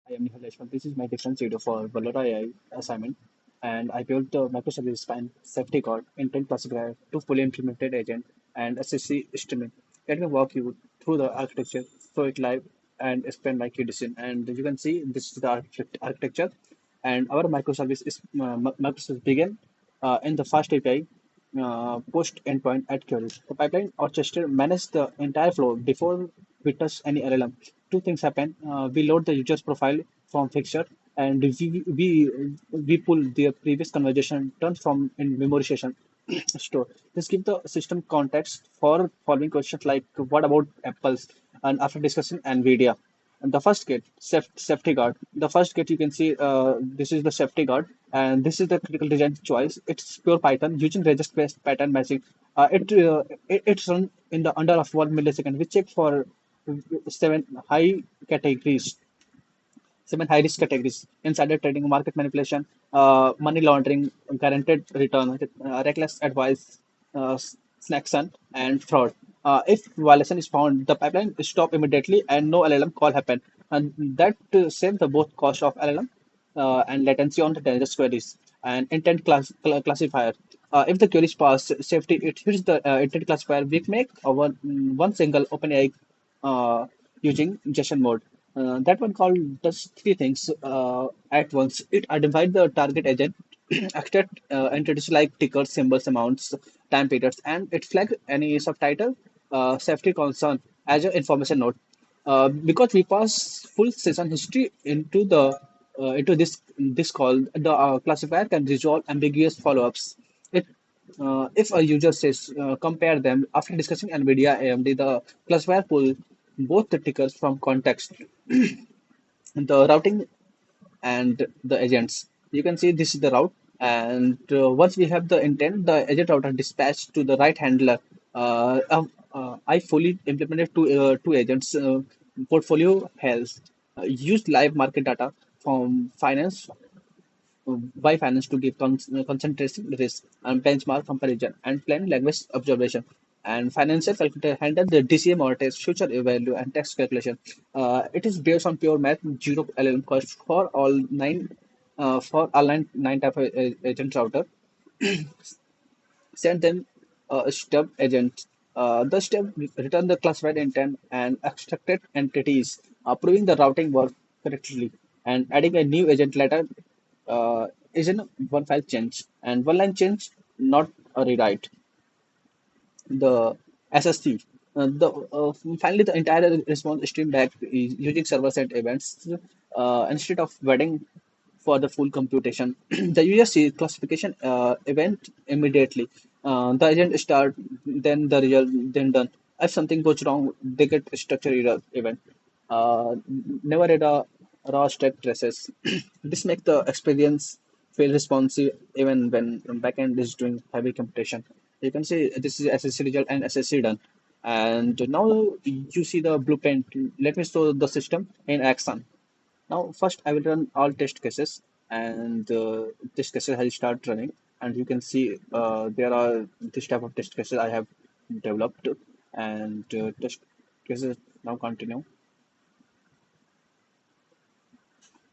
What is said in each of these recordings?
I am Nihal Jaiswal. This is my difference video for Valura AI assignment, and I built the Microservice Spine safety code intent classifier to fully implemented agent and SSC streaming. Let me walk you through the architecture, show it live, and explain my key decision. And you can see this is the architecture, and our microservice is microservice begin in the first API post endpoint at queries. The pipeline orchestrator manage the entire flow before we touch any LLM. Two things happen. We load the user's profile from fixture and we pull their previous conversation turns from in memorization store. This gives the system context for following questions like what about apples and after discussing NVIDIA. And the first gate, safety guard. The first gate you can see this is the safety guard, and this is the critical design choice. It's pure Python using regex-based pattern matching. It's run in the under of 1 millisecond. We check for seven high categories, seven high risk categories: insider trading, market manipulation, money laundering, guaranteed return, reckless advice, selection, and fraud. If violation is found, the pipeline is stopped immediately and no LLM call happen. And that saves the both cost of LLM and latency on the dangerous queries. And intent classifier. If the queries pass safety, it hits the intent classifier. We make one single OpenAI using JSON mode. That one call does three things at once. It identifies the target agent, extract entities like tickers, symbols, amounts, time periods, and it flags any subtitle, safety concern as an information node. Because we pass full session history into this call, the classifier can resolve ambiguous follow-ups. It if a user says compare them after discussing NVIDIA AMD, the classifier pull both the tickers from context, the routing and the agents. You can see this is the route, and once we have the intent, the agent router dispatched to the right handler. I fully implemented two agents. Portfolio health used live market data from finance by finance to give concentration risk and benchmark comparison and plain language observation. And financial calculator handle the DCA mortgage, future value, and tax calculation. It is based on pure math, zero LLM cost for all nine type of agent router. Send them a stub agent. The stub return the classified intent and extracted entities, proving the routing work correctly. And adding a new agent later is in one file change and one line change, not a rewrite. The SSC. Finally, the entire response stream back is using server side events instead of waiting for the full computation. The user sees classification event immediately. The agent start, then the result, then done. If something goes wrong, they get a structure error event. Never read a raw stack traces. This makes the experience feel responsive even when backend is doing heavy computation. You can see this is SSC result and SSC done. And now you see the blueprint. Let me show the system in action. Now, first I will run all test cases, and test cases will start running. And you can see there are this type of test cases I have developed, and test cases now continue.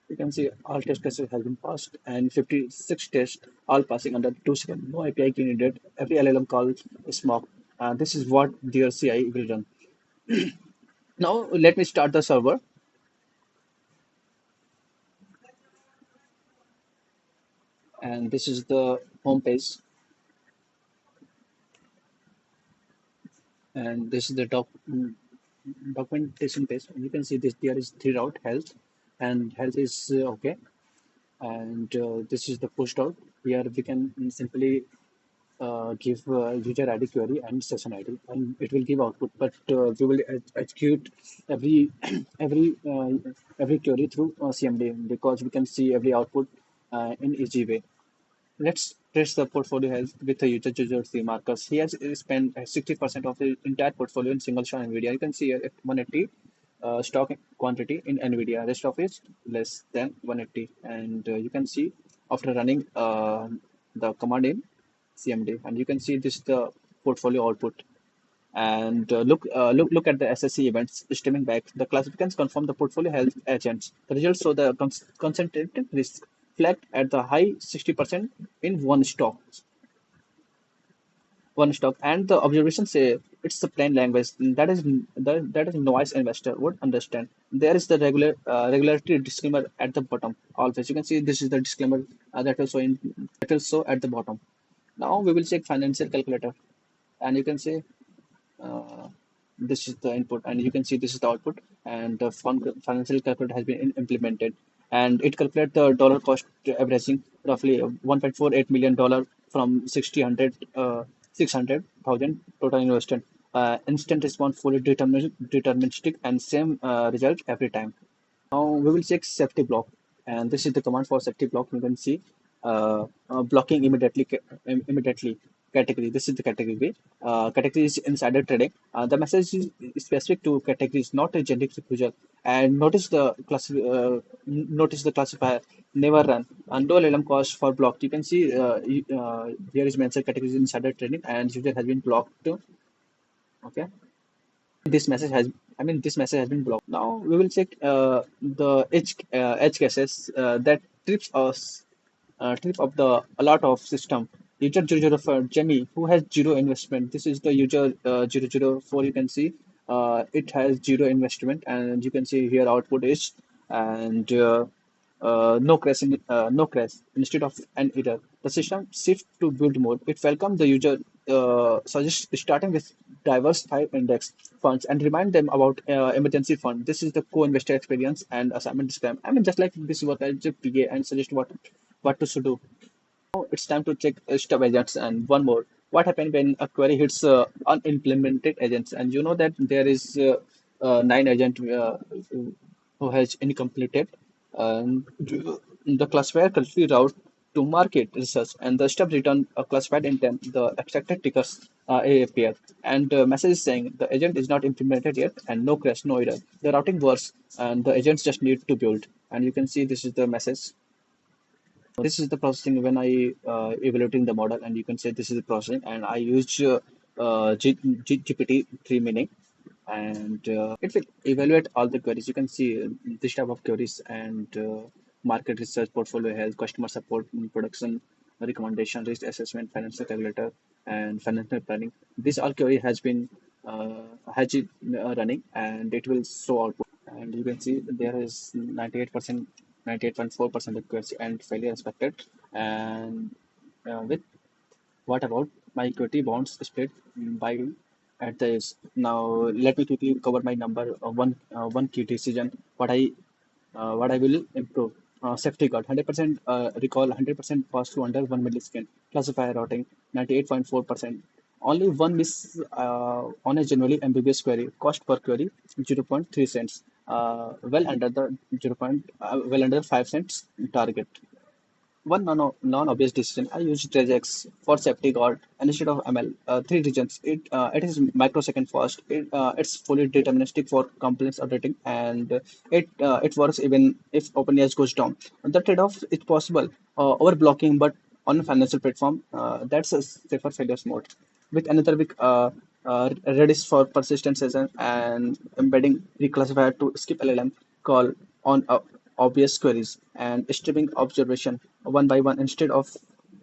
You can see all test cases have been passed, and 56 tests all passing under 2 seconds. No API key needed. Every LLM call is mocked. This is what their CI will run. Now let me start the server, and this is the home page, and this is the documentation page. You can see this there is three route health, and health is okay, and this is the push route. Here we can simply give user ID query and session ID, and it will give output. But we will execute every every uh, every query through CMD because we can see every output in easy way. Let's test the portfolio health with the user C markers. He has spent 60% of the entire portfolio in single shot NVIDIA. You can see at 180 stock quantity in NVIDIA. Rest of it less than 180. And you can see after running the command in CMD, and you can see this the portfolio output. And look at the SSE events streaming back. The classifications confirm the portfolio health agents. The results show the concentrated risk flagged at the high 60% in one stock, and the observations say it's the plain language that is noise investor would understand. There is the regularity disclaimer at the bottom. Always you can see this is the disclaimer that will show at the bottom. Now we will check financial calculator, and you can see uh, this is the input, and you can see this is the output, and the financial calculator has been implemented, and it calculates the dollar cost averaging roughly $1.48 million from 600,000 total invested. Instant response, fully deterministic, and same result every time. Now we will check safety block, and this is the command for safety block. You can see blocking immediately category. This is the category B. Category is insider trading. The message is specific to categories, not a generic user. And notice the classifier never run. And low LLM cost for block. You can see here is mentioned categories insider trading, and user has been blocked. Okay, this message has been blocked. Now we will check the edge cases that trip up the a lot of system. User 004 Jamie, who has zero investment. This is the user 004. You can see it has zero investment, and you can see here output is, and no crash instead of an error. The system shifts to build mode. It welcomes the user suggests starting with diversified index funds and remind them about emergency fund. This is the co-investor experience and assignment disclaimer. Just like this is what I just PA and suggest what to should do. Now it's time to check stub agents, and one more. What happens when a query hits unimplemented agents? And you know that there is nine agent who has incompleted. And the classifier correctly route to market research, and the stubs return a classified intent. The extracted tickers appear, and the message is saying the agent is not implemented yet, and no crash, no error. The routing works, and the agents just need to build. And you can see this is the message. This is the processing when I evaluating the model, and you can say this is the processing, and I use GPT-3 meaning, and it will evaluate all the queries. You can see this type of queries, and market research, portfolio health, customer support, production, recommendation, risk assessment, financial calculator, and financial planning. This all query has it running, and it will show output. And you can see there is 98%, 98.4% accuracy and failure expected. And with what about my equity bonds split by at the age? Now let me quickly cover my number one key decision. What I will improve. Safety guard 100% recall, 100% pass through under 1 millisecond. Classifier routing 98.4%. Only one miss on a generally ambiguous query. Cost per query 0. 0.3 cents. Well under 5 cents target. One non-obvious decision. I use regex for safety guard and instead of ML. Three regions. It is microsecond fast. It's fully deterministic for compliance updating, and it works even if OpenAI goes down. The trade-off is possible over blocking, but on a financial platform, that's a safer failures mode. With another week, Redis for persistent session and embedding reclassifier to skip LLM call on obvious queries and streaming observation one by one instead of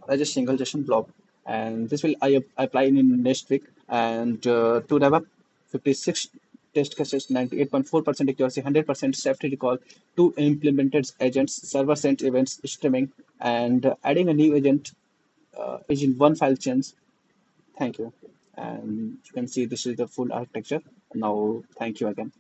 as a single JSON blob. And this will I apply in next week. And to wrap up, 56 test cases, 98.4% accuracy, 100% safety recall, two implemented agents, server sent events, streaming, and adding a new agent is in one file change. Thank you. And you can see this is the full architecture. Now, thank you again.